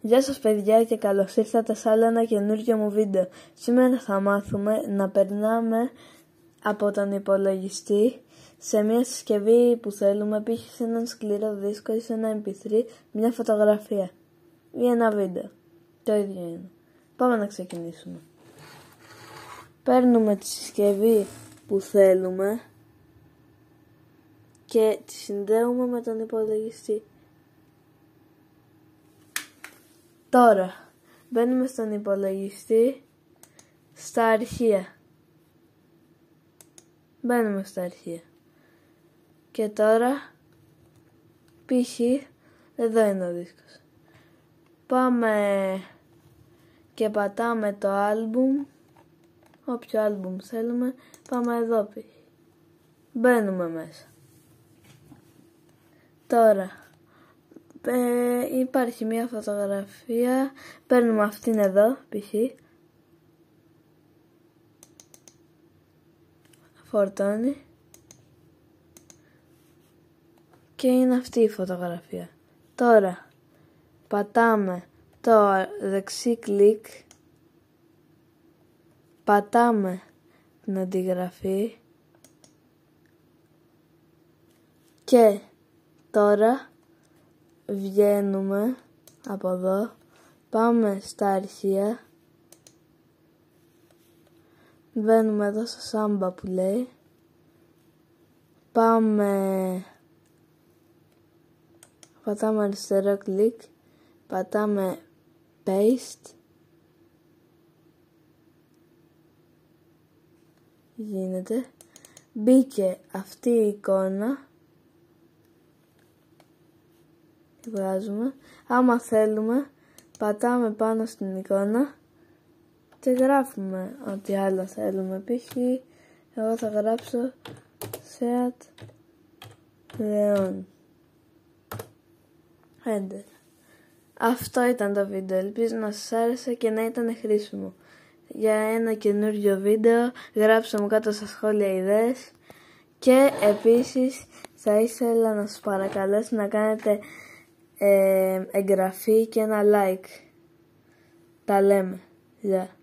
Γεια σας παιδιά και καλώς ήρθατε σε άλλο ένα καινούργιο μου βίντεο. Σήμερα θα μάθουμε να περνάμε από τον υπολογιστή σε μια συσκευή που θέλουμε, π.χ. σε έναν σκληρό δίσκο ή σε ένα MP3, μια φωτογραφία ή ένα βίντεο. Το ίδιο είναι. Πάμε να ξεκινήσουμε. Παίρνουμε τη συσκευή που θέλουμε και τη συνδέουμε με τον υπολογιστή. Τώρα μπαίνουμε στον υπολογιστή, στα αρχεία. Μπαίνουμε στα αρχεία. Και τώρα, π.χ. εδώ είναι ο δίσκος. Πάμε και πατάμε το άλμπουμ, όποιο άλμπουμ θέλουμε, πάμε εδώ π.χ. Μπαίνουμε μέσα. Τώρα, υπάρχει μια φωτογραφία, παίρνουμε αυτήν εδώ π.χ. Φορτώνει και είναι αυτή η φωτογραφία. Τώρα πατάμε το δεξί κλικ, πατάμε την αντιγραφή και τώρα βγαίνουμε από εδώ, πάμε στα αρχεία, μπαίνουμε εδώ στο σάμπα που λέει, πατάμε αριστερό κλικ, πατάμε paste, γίνεται, μπήκε αυτή η εικόνα, τη βγάζουμε, άμα θέλουμε πατάμε πάνω στην εικόνα και γράφουμε ό,τι άλλο θέλουμε, π.χ. εγώ θα γράψω Seat Leon. Enter. Αυτό ήταν το βίντεο, ελπίζω να σας άρεσε και να ήταν χρήσιμο. Για ένα καινούριο βίντεο γράψτε μου κάτω στα σχόλια ιδέες και επίσης θα ήθελα να σας παρακαλέσω να κάνετε εγγραφή και ένα like. Τα λέμε. Γεια.